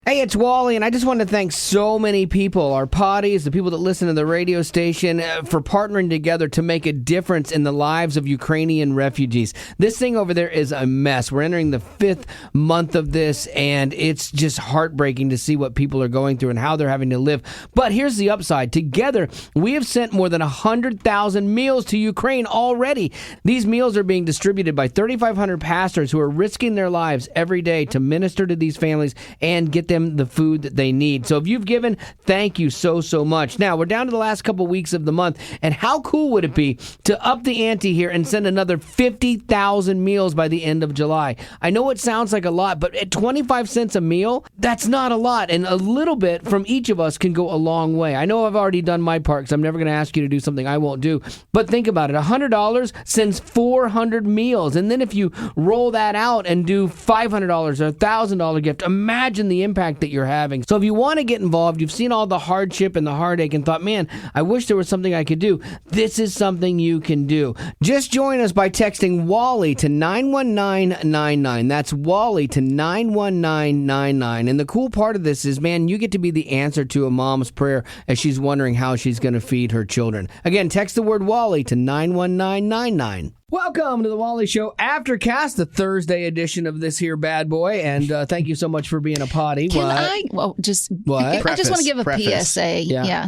Hey, it's Wally, and I just want to thank so many people, our potties, the people that listen to the radio station, for partnering together to make a difference in the lives of Ukrainian refugees. This thing over there is a mess. We're entering the 5th month of this, and it's just heartbreaking to see what people are going through and how they're having to live. But here's the upside. Together, we have sent more than 100,000 meals to Ukraine already. These meals are being distributed by 3,500 pastors who are risking their lives every day to minister to these families and get them the food that they need. So if you've given, thank you so much. Now, we're down to the last couple weeks of the month, and how cool would it be to up the ante here and send another 50,000 meals by the end of July? I know it sounds like a lot, but at 25 cents a meal, that's not a lot, and a little bit from each of us can go a long way. I know I've already done my part because I'm never going to ask you to do something I won't do, but think about it. $100 sends 400 meals, and then if you roll that out and do $500 or $1,000 gift, imagine the impact that you're having. So if you want to get involved, you've seen all the hardship and the heartache and thought, man, I wish there was something I could do. This is something you can do. Just join us by texting Wally to 91999. That's Wally to 91999. And the cool part of this is, man, you get to be the answer to a mom's prayer as she's wondering how she's going to feed her children. Again, text the word Wally to 91999. Welcome to the Wally Show Aftercast, the Thursday edition of this here bad boy, and thank you so much for being a potty. I just want to give a PSA,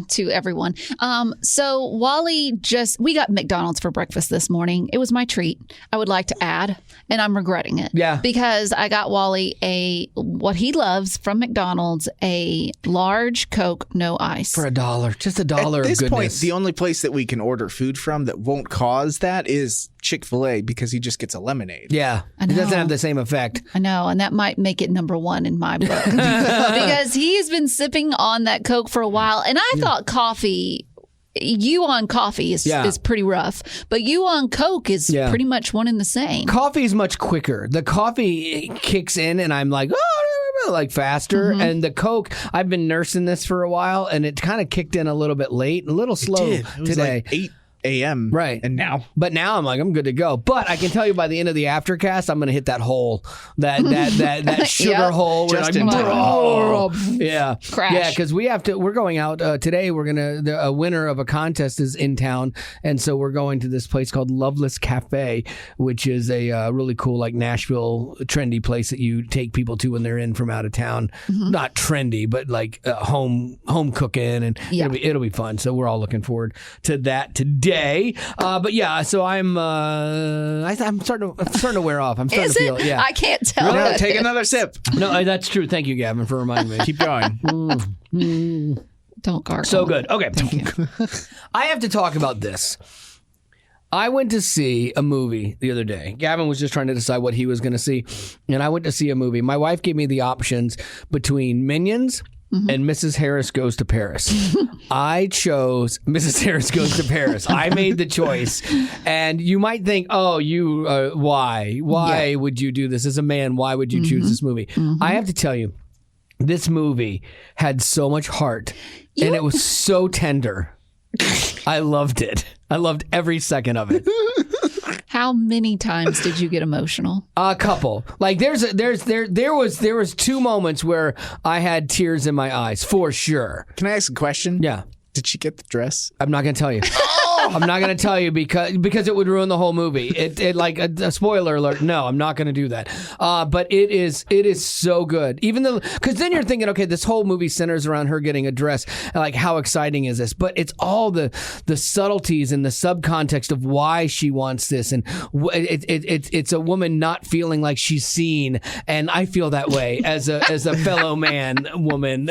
to everyone. So Wally we got McDonald's for breakfast this morning. It was my treat. I would like to add, and I'm regretting it. Yeah, because I got Wally what he loves from McDonald's, a large Coke, no ice, for $1, just $1 of goodness. At this point, the only place that we can order food from that won't cause that is Chick-fil-A, because he just gets a lemonade. Yeah, it doesn't have the same effect. I know, and that might make it number one in my book because he's been sipping on that Coke for a while, and I thought coffee. You on coffee is pretty rough, but you on Coke is pretty much one and the same. Coffee is much quicker. The coffee kicks in, and I'm like, like faster. Mm-hmm. And the Coke, I've been nursing this for a while, and it kind of kicked in a little bit late, a little slow it was today. Like 8 a.m. Right. And now. But now I'm like, I'm good to go. But I can tell you by the end of the Aftercast, I'm going to hit that hole, that sugar hole. Just in time. Yeah. Crash. Yeah, because we're going out today. A winner of a contest is in town. And so we're going to this place called Loveless Cafe, which is a really cool, like Nashville trendy place that you take people to when they're in from out of town. Mm-hmm. Not trendy, but like home cooking. And it'll be fun. So we're all looking forward to that today. But yeah, so I'm starting to wear off. I'm starting to feel it. Yeah, I can't tell. No, take another sip. No, that's true. Thank you, Gavin, for reminding me. Keep going. Don't gargle. So good. Okay. Thank you. I have to talk about this. I went to see a movie the other day. Gavin was just trying to decide what he was going to see, and I went to see a movie. My wife gave me the options between Minions and Mrs. Harris Goes to Paris. I chose Mrs. Harris Goes to Paris. I made the choice. And you might think, why? Why would you do this? As a man, why would you choose this movie? I have to tell you, this movie had so much heart, and it was so tender. I loved it. I loved every second of it. How many times did you get emotional? A couple. Like there was 2 moments where I had tears in my eyes, for sure. Can I ask a question? Yeah. Did she get the dress? I'm not going to tell you. I'm not going to tell you because it would ruin the whole movie. It like a spoiler alert. No, I'm not going to do that. But it is so good. Even though, because then you're thinking, okay, this whole movie centers around her getting a dress. Like, how exciting is this? But it's all the subtleties and the subcontext of why she wants this, and it's a woman not feeling like she's seen, and I feel that way as a fellow woman.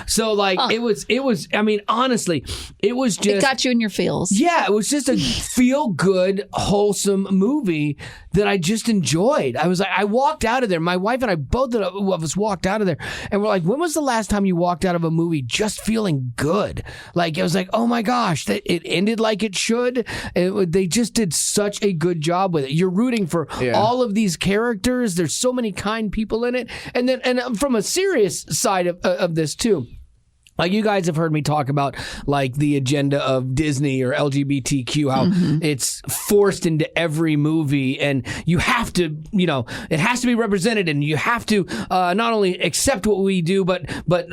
So like it was. I mean, honestly, it was just. It got you in your feels. Yeah, it was just a feel-good, wholesome movie that I just enjoyed. I was like, I walked out of there. My wife and I, both of us walked out of there, and we're like, when was the last time you walked out of a movie just feeling good? Like, it was like, oh my gosh, it ended like it should. They just did such a good job with it. You're rooting for all of these characters. There's so many kind people in it. And from a serious side of this too, Like, you guys have heard me talk about, like, the agenda of Disney or LGBTQ, how it's forced into every movie, and you have to, it has to be represented, and you have to not only accept what we do, but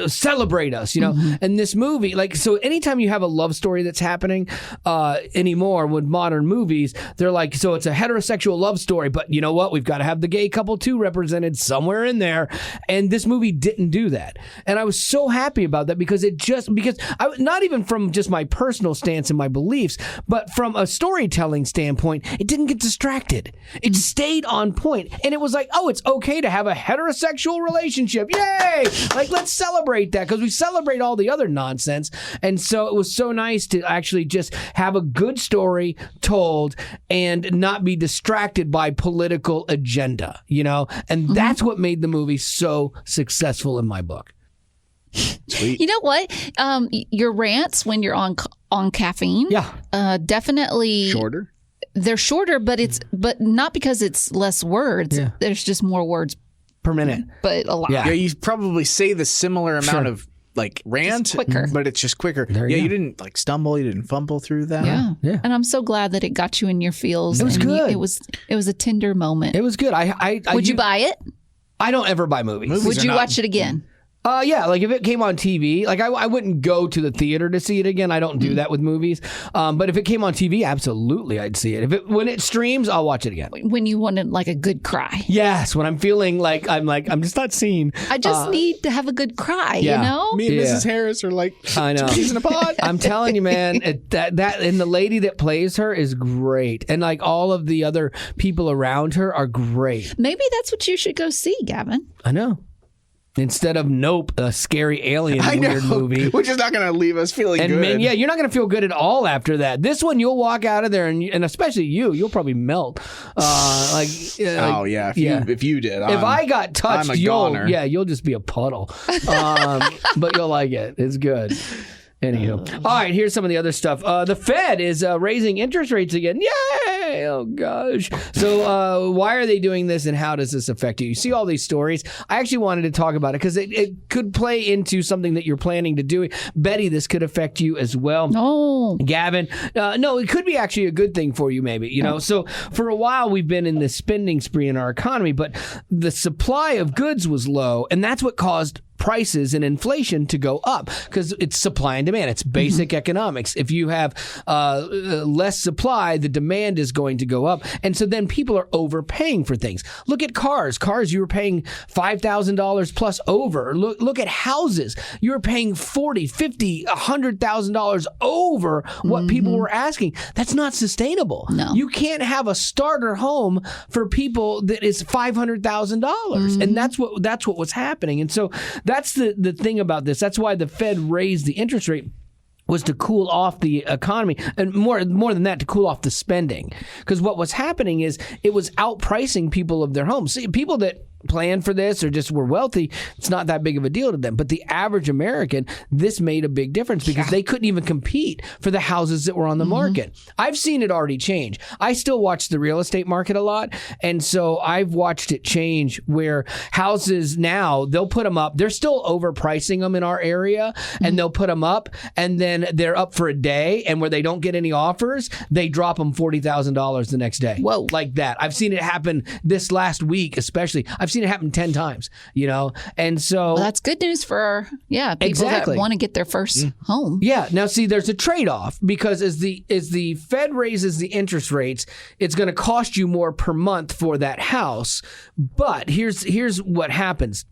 celebrate us, And this movie, like, so anytime you have a love story that's happening anymore with modern movies, they're like, so it's a heterosexual love story, but you know what? We've got to have the gay couple too represented somewhere in there. And this movie didn't do that. And I was so happy about that because not even from just my personal stance and my beliefs, but from a storytelling standpoint, it didn't get distracted. It stayed on point. And it was like, oh, it's okay to have a heterosexual relationship. Yay! Like, let's celebrate that, because we celebrate all the other nonsense. And so it was so nice to actually just have a good story told and not be distracted by political agenda, And that's what made the movie so successful in my book. Sweet. You know what? Your rants when you're on caffeine, definitely shorter. They're shorter, but not because it's less words. Yeah. There's just more words per minute, but a lot. Yeah, you probably say the similar amount of like rant, quicker, but it's just quicker. You didn't like stumble, you didn't fumble through that. Yeah. And I'm so glad that it got you in your feels. It was good. It was a tender moment. It was good. Would you buy it? I don't ever buy movies. Would you watch it again? Yeah, like if it came on TV, like I wouldn't go to the theater to see it again. I don't do that with movies. But if it came on TV, absolutely, I'd see it. When it streams, I'll watch it again. When you wanted like a good cry. Yes, when I'm feeling like I'm just not seen. I just need to have a good cry, Me and Mrs. Harris are like, I know. Peas in a pod. I'm telling you, man, that and the lady that plays her is great, and like all of the other people around her are great. Maybe that's what you should go see, Gavin. I know. Instead of Nope, a scary alien weird movie. Which is not going to leave us feeling good. Man, you're not going to feel good at all after that. This one, you'll walk out of there, and especially you'll probably melt. If you did. If I got touched, you'll just be a puddle. But you'll like it. It's good. Anywho. All right, here's some of the other stuff. The Fed is raising interest rates again. Yay! Oh, gosh. So why are they doing this, and how does this affect you? You see all these stories. I actually wanted to talk about it because it could play into something that you're planning to do. Betty, this could affect you as well. No. Gavin, no, it could be actually a good thing for you maybe. So for a while we've been in this spending spree in our economy, but the supply of goods was low, and that's what caused prices and inflation to go up, because it's supply and demand. It's basic economics. If you have less supply, the demand is going to go up. And so then people are overpaying for things. Look at cars. Cars, you were paying $5,000 plus over. Look at houses. You were paying $40,000, $50,000, $100,000 over what people were asking. That's not sustainable. No. You can't have a starter home for people that is $500,000. And that's what was happening. And so that's the thing about this. That's why the Fed raised the interest rate, was to cool off the economy, and more than that, to cool off the spending. Because what was happening is it was outpricing people of their homes. See, people that planned for this or just were wealthy, it's not that big of a deal to them. But the average American, this made a big difference because they couldn't even compete for the houses that were on the market. I've seen it already change. I still watch the real estate market a lot, and so I've watched it change where houses now, they'll put them up. They're still overpricing them in our area, and they'll put them up, and then they're up for a day, and where they don't get any offers, they drop them $40,000 the next day. Whoa. Like that. I've seen it happen this last week especially. I've seen it happen 10 times, and so that's good news for people that want to get their first home. Yeah. Now, see, there's a trade-off, because as the Fed raises the interest rates, it's going to cost you more per month for that house. But here's what happens.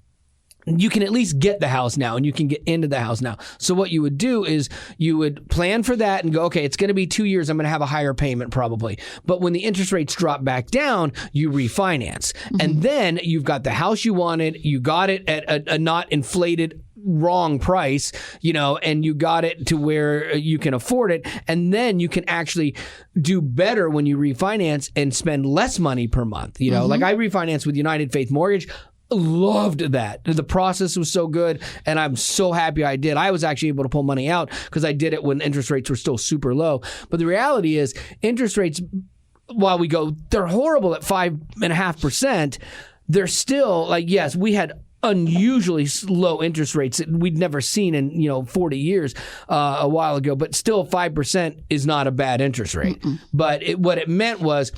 You can at least get the house now, and you can get into the house now. So what you would do is you would plan for that and go, okay, it's going to be 2 years. I'm going to have a higher payment probably. But when the interest rates drop back down, you refinance. And then you've got the house you wanted. You got it at a not inflated wrong price, and you got it to where you can afford it. And then you can actually do better when you refinance and spend less money per month. Like I refinanced with United Faith Mortgage. Loved that. The process was so good, and I'm so happy I did. I was actually able to pull money out because I did it when interest rates were still super low. But the reality is, interest rates, while they're horrible at 5.5%, they're still like, yes, we had unusually low interest rates that we'd never seen in 40 years a while ago, but still 5% is not a bad interest rate. But what it meant was,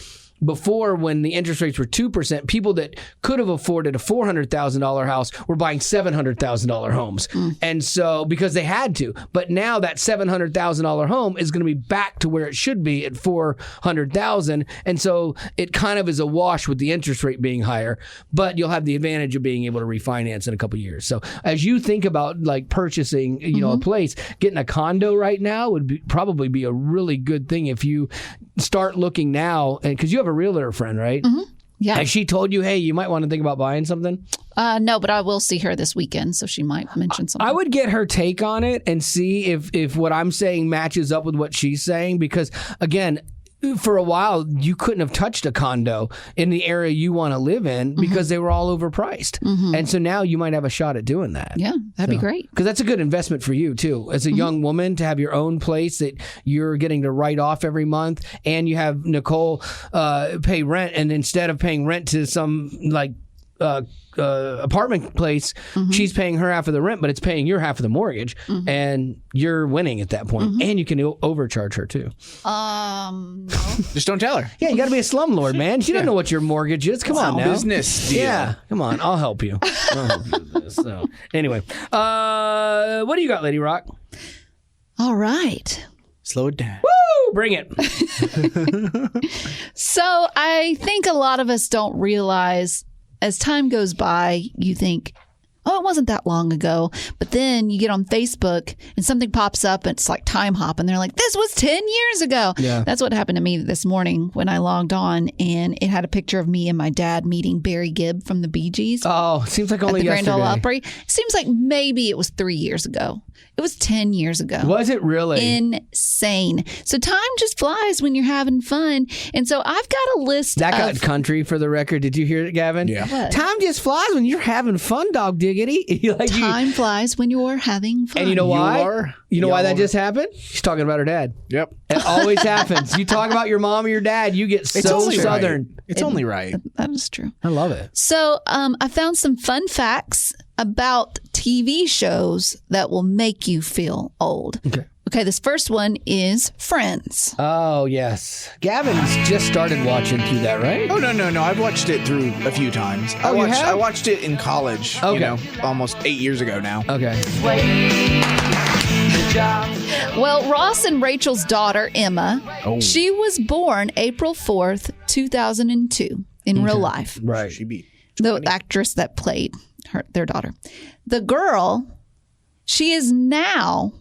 before, when the interest rates were 2%, people that could have afforded a $400,000 house were buying $700,000 homes. And so, because they had to. But now that $700,000 home is going to be back to where it should be at $400,000. And so it kind of is a wash with the interest rate being higher, but you'll have the advantage of being able to refinance in a couple of years. So as you think about like purchasing, a place, getting a condo right now would probably be a really good thing if you start looking now, and because you have a realtor friend, right? Yeah. Has she told you, hey, you might want to think about buying something? No, but I will see her this weekend, so she might mention something. I would get her take on it and see if what I'm saying matches up with what she's saying, because, again, for a while, you couldn't have touched a condo in the area you want to live in because they were all overpriced. And so now you might have a shot at doing that. Yeah, that'd be great. Because that's a good investment for you, too. As a young woman, to have your own place that you're getting to write off every month, and you have Nicole pay rent, and instead of paying rent to some, apartment place, she's paying her half of the rent, but it's paying your half of the mortgage, and you're winning at that point. And you can overcharge her too. No. Just don't tell her. Yeah, you got to be a slumlord, man. She doesn't know what your mortgage is. Come on now. Business deal. Yeah, come on. I'll help you. With this. So, anyway, what do you got, Lady Rock? All right. Slow it down. Woo! Bring it. So I think a lot of us don't realize, as time goes by, you think, oh, it wasn't that long ago. But then you get on Facebook and something pops up and it's like time hop. And they're like, this was 10 years ago. Yeah. That's what happened to me this morning when I logged on. And it had a picture of me and my dad meeting Barry Gibb from the Bee Gees. Oh, seems like only at the yesterday. Grand Ole Opry. Seems like maybe it was 3 years ago. It was 10 years ago. Was it really? Insane. So time just flies when you're having fun. And so I've got a list that got country for the record. Did you hear it, Gavin? Yeah. What? Time just flies when you're having fun, dog diggity. Time flies when you're having fun. And you know why? You know why that are. just happened? She's talking about her dad. Yep. It always happens. You talk about your mom or your dad, you get so only Southern. Right. It's only right. That is true. I love it. So I found some fun facts about TV shows that will make you feel old. Okay, this first one is Friends. Oh, yes. Gavin's just started watching through that, right? Oh, no. I've watched it through a few times. I watched it in college, almost 8 years ago now. Okay. Well, Ross and Rachel's daughter, Emma, she was born April 4th, 2002 in real life. Right. She beat the actress that played their daughter. The girl, she is now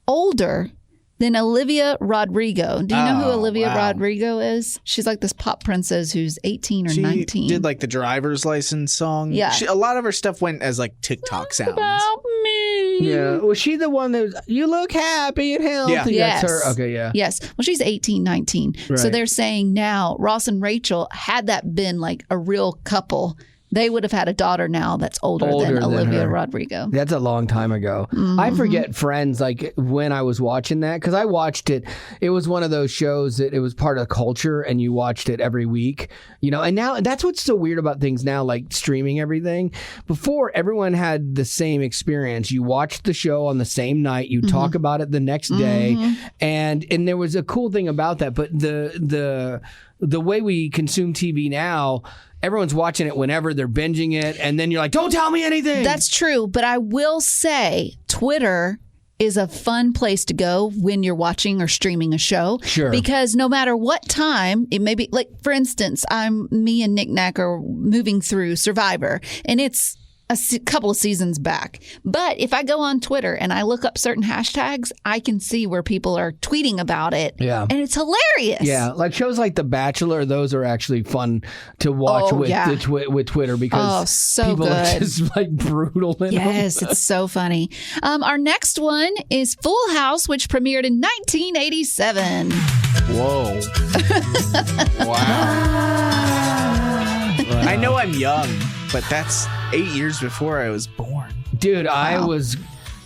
older than Olivia Rodrigo. Do you know who Olivia Rodrigo is? She's like this pop princess who's 18 or 19. She did like the driver's license song. Yeah. A lot of her stuff went as like TikTok sounds. About me. Yeah. Was she the one that was, you look happy and healthy? Yeah. Yes. That's her. Okay, yeah. Yes. Well, she's 18, 19. Right. So they're saying now, Ross and Rachel, had that been like a real couple, they would have had a daughter now that's older than Olivia Rodrigo. That's a long time ago. I forget Friends, like when I was watching that, because I watched it. It was one of those shows that it was part of culture and you watched it every week, and now that's what's so weird about things now, like streaming everything. Before, everyone had the same experience. You watched the show on the same night, you talk about it the next day, and there was a cool thing about that. But the way we consume TV now, everyone's watching it whenever they're binging it, and then you're like, don't tell me anything. That's true, but I will say Twitter is a fun place to go when you're watching or streaming a show. Sure. Because no matter what time, it may be, like, for instance, me and Nick Nack are moving through Survivor, and it's a couple of seasons back. But if I go on Twitter and I look up certain hashtags, I can see where people are tweeting about it. Yeah. And it's hilarious. Yeah. Like shows like The Bachelor, those are actually fun to watch with Twitter because people are just like brutal in them. Yes, it's so funny. Our next one is Full House, which premiered in 1987. Whoa. Wow. I know I'm young, but that's 8 years before I was born. Dude, I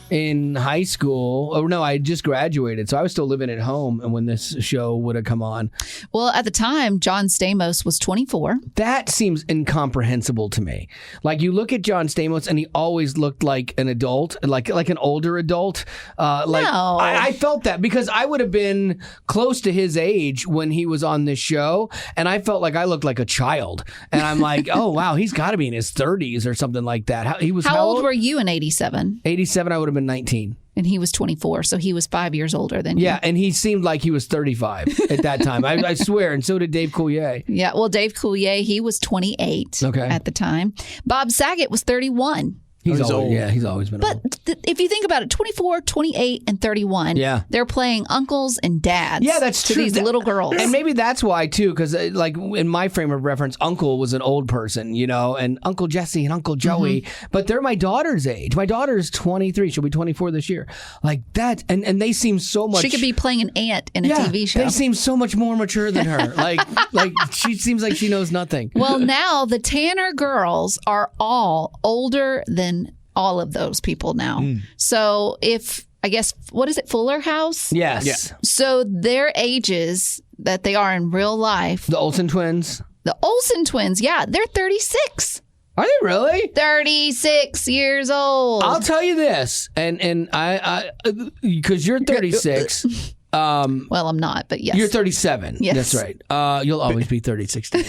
in high school. Oh, no, I just graduated, so I was still living at home and when this show would have come on. Well, at the time, John Stamos was 24. That seems incomprehensible to me. Like, you look at John Stamos, and he always looked like an adult, like an older adult. No. I felt that because I would have been close to his age when he was on this show, and I felt like I looked like a child. And I'm like, oh, wow, he's got to be in his 30s or something like that. How old were you in 87? 87, I would have been 19. And he was 24, so he was 5 years older than you. Yeah, and he seemed like he was 35 at that time. I swear, and so did Dave Coulier. Yeah, well, Dave Coulier, he was 28 at the time. Bob Saget was 31. He's old. Yeah, he's always been old. But if you think about it, 24, 28, and 31, they're playing uncles and dads that's to true. These little girls. And maybe that's why, too, because like in my frame of reference, Uncle was an old person, you know, and Uncle Jesse and Uncle Joey, but they're my daughter's age. My daughter's 23. She'll be 24 this year. Like that, and they seem so much... She could be playing an aunt in a TV show. They seem so much more mature than her. like she seems like she knows nothing. Well, now the Tanner girls are all older than all of those people now. So I guess, what is it, Fuller House? Yes. Yeah. So their ages that they are in real life. The Olsen twins? The Olsen twins, they're 36. Are they really? 36 years old. I'll tell you this, and I because you're 36. Well, I'm not, but yes. You're 37. Yes. That's right. You'll always be 36 to me.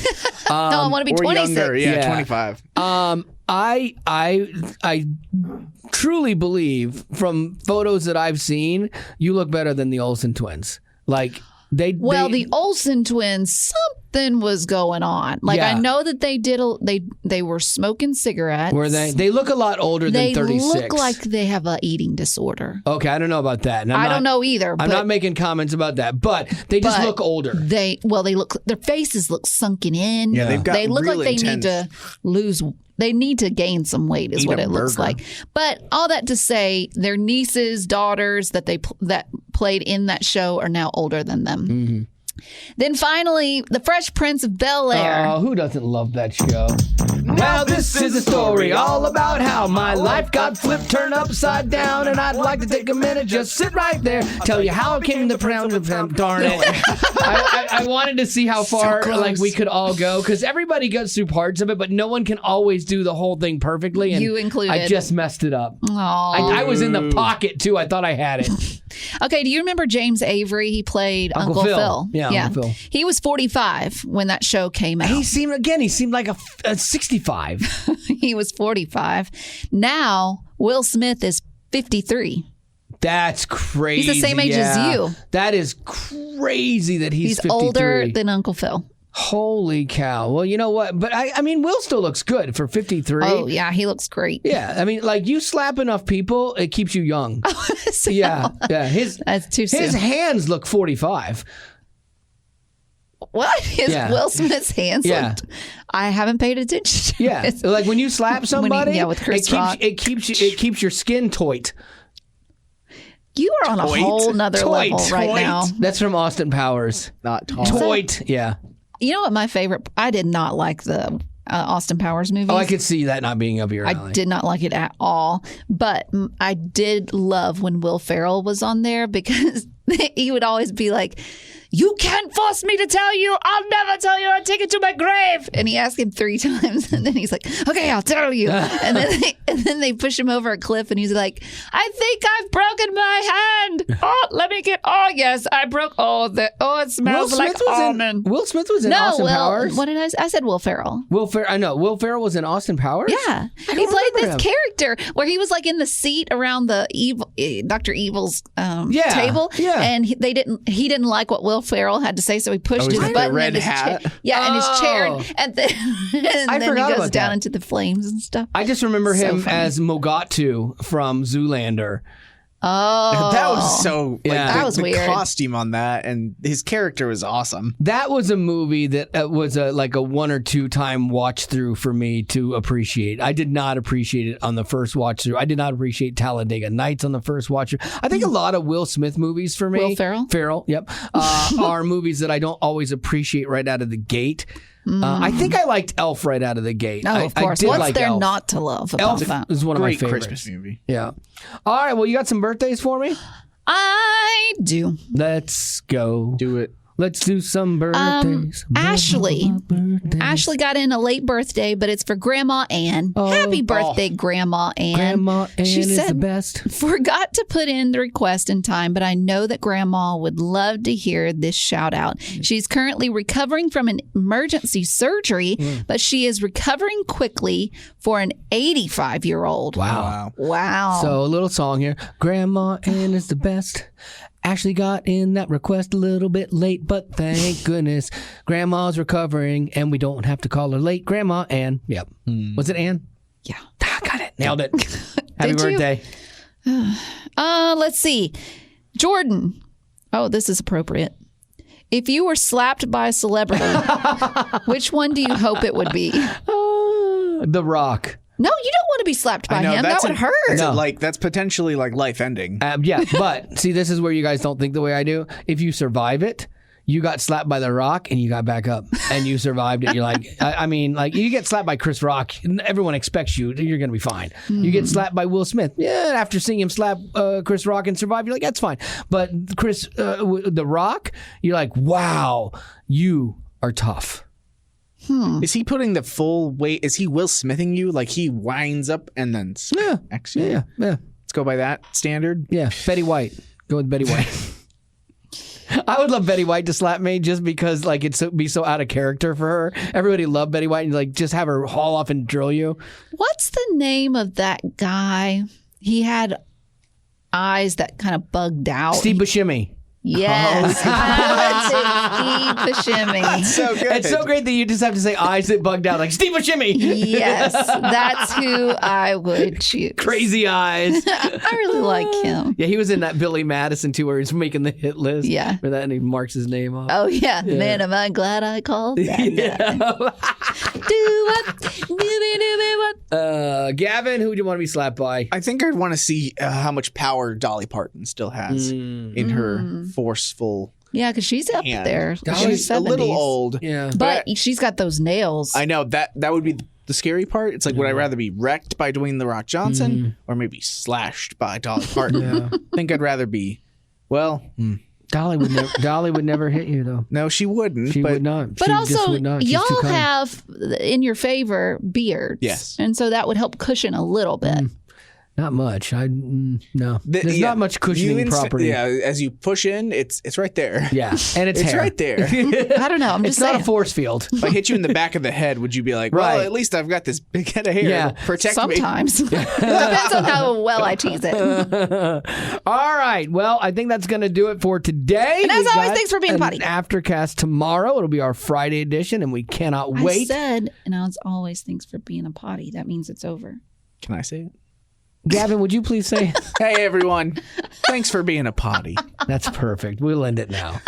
No, I want to be 26. Younger, 25. I truly believe from photos that I've seen, you look better than the Olsen twins. Like the Olsen twins, something was going on. Like I know that they were smoking cigarettes. Were they? They look a lot older than 36. They look like they have an eating disorder. Okay, I don't know about that. I don't know either. I'm not making comments about that, but they just look older. Their faces look sunken in. Yeah, they look really like they intense. need to lose. They need to gain some weight, is what it looks like. But all that to say, their nieces, daughters that played in that show are now older than them. Mm-hmm. Then finally, The Fresh Prince of Bel-Air. Oh, who doesn't love that show? Now this is a story all about how my life got flipped, turned upside down, and I'd like to take a minute, just sit right there, tell you how I came to pronounce them. Darn it! I wanted to see how far we could all go, because everybody goes through parts of it, but no one can always do the whole thing perfectly. And you included. I just messed it up. I was in the pocket too. I thought I had it. Okay, do you remember James Avery? He played Uncle Phil. Yeah, Uncle Phil. He was 45 when that show came out. He seemed like a 65. He was 45. Now, Will Smith is 53. That's crazy. He's the same age as you. That is crazy that he's 53. Older than Uncle Phil. Holy cow. Well, you know what? But I mean, Will still looks good for 53. Oh, yeah. He looks great. Yeah. I mean, like, you slap enough people, it keeps you young. Yeah. That's too soon. His hands look 45. What? Will Smith's hands looked... I haven't paid attention to it. Like when you slap somebody, with Chris Rock. it keeps your skin toit. You are on a whole nother level right now. That's from Austin Powers. Not Tom. Toit, yeah. You know what my favorite... I did not like the Austin Powers movies. Oh, I could see that not being up your alley. I did not like it at all. But I did love when Will Ferrell was on there, because he would always be like... You can't force me to tell you. I'll never tell you. I'll take it to my grave. And he asked him 3 times. And then he's like, okay, I'll tell you. And then they push him over a cliff. And he's like, I think I've broken my hand. Oh, let me get. Oh, yes, I broke. It smells like almond. Will Smith was in Austin Powers? What did I said Will Ferrell. I know. Will Ferrell was in Austin Powers? Yeah. He played this character where he was like in the seat around the Dr. Evil's table. Yeah. And he didn't like what Will Ferrell had to say, so he pushed his button in his chair. Yeah, in his chair. And then he goes down into the flames and stuff. I just remember him as Mogatu from Zoolander. Oh, that was so. That was weird. The costume on that, and his character was awesome. That was a movie that was a 1 or 2 time watch through for me to appreciate. I did not appreciate it on the first watch through. I did not appreciate Talladega Nights on the first watch through. I think a lot of Will Smith movies for me. Will Ferrell? Ferrell, yep, are movies that I don't always appreciate right out of the gate. I think I liked Elf right out of the gate. Oh, of course. What's there Elf. Not to love about Elf that? Is one of my favorites. Christmas movie. Yeah. All right. Well, you got some birthdays for me? I do. Let's go. Do it. Let's do some birthdays. Ashley got in a late birthday, but it's for Grandma Ann. Happy birthday, Grandma Ann. Grandma Ann she is said, the best. Forgot to put in the request in time, but I know that Grandma would love to hear this shout out. She's currently recovering from an emergency surgery, but she is recovering quickly for an 85-year-old. Wow. So a little song here. Grandma Ann is the best. Ashley got in that request a little bit late, but thank goodness Grandma's recovering and we don't have to call her late. Grandma Ann. Yep. Was it Ann? Yeah. Got it. Nailed it. Happy birthday. Let's see. Jordan. Oh, this is appropriate. If you were slapped by a celebrity, which one do you hope it would be? The Rock. No, you don't want to be slapped by him. That would hurt. That's potentially like life ending. Yeah, but see, this is where you guys don't think the way I do. If you survive it, you got slapped by The Rock and you got back up and you survived it. You're like, I mean, like you get slapped by Chris Rock, everyone expects you're going to be fine. You get slapped by Will Smith. Yeah, after seeing him slap Chris Rock and survive, you're like, that's fine. But The Rock, you're like, wow, you are tough. Is he putting the full weight? Is he Will Smithing you? Like he winds up and then smacks you? Yeah. Let's go by that standard. Yeah, Betty White. Go with Betty White. I would love Betty White to slap me just because like it'd be so out of character for her. Everybody loved Betty White and like just have her haul off and drill you. What's the name of that guy? He had eyes that kind of bugged out. Steve Buscemi. Yes. Steve Buscemi. That's so good. It's so great that you just have to say eyes that bugged out, like Steve Buscemi. Yes, that's who I would choose. Crazy eyes. I really like him. Yeah, he was in that Billy Madison too, where he's making the hit list. Yeah. For that, and he marks his name off. Oh yeah, man, am I glad I called that guy. Gavin, who would you want to be slapped by? I think I'd want to see how much power Dolly Parton still has in her forceful. Yeah, because she's up there. She's a little old. Yeah, but she's got those nails. I know that would be the scary part. It's like, would I rather be wrecked by Dwayne "The Rock" Johnson or maybe slashed by Dolly Parton? I think I'd rather be. Well, Dolly would never hit you though. No, she wouldn't. She would not. But she also, would not. y'all have in your favor beards. Yes, and so that would help cushion a little bit. Not much. No. There's not much cushioning property. Yeah, as you push in, it's right there. Yeah, and it's hair. Right there. I don't know. I'm just saying. Not a force field. If I hit you in the back of the head, would you be like, well, at least I've got this big head of hair. Yeah. Protect me. Sometimes. Depends on how well I tease it. All right. Well, I think that's going to do it for today. And as always, thanks for being potty. Aftercast tomorrow. It'll be our Friday edition, and we cannot wait. I said, and as always, thanks for being a potty. That means it's over. Can I say it? Gavin, would you please say? Hey, everyone. Thanks for being a potty. That's perfect. We'll end it now.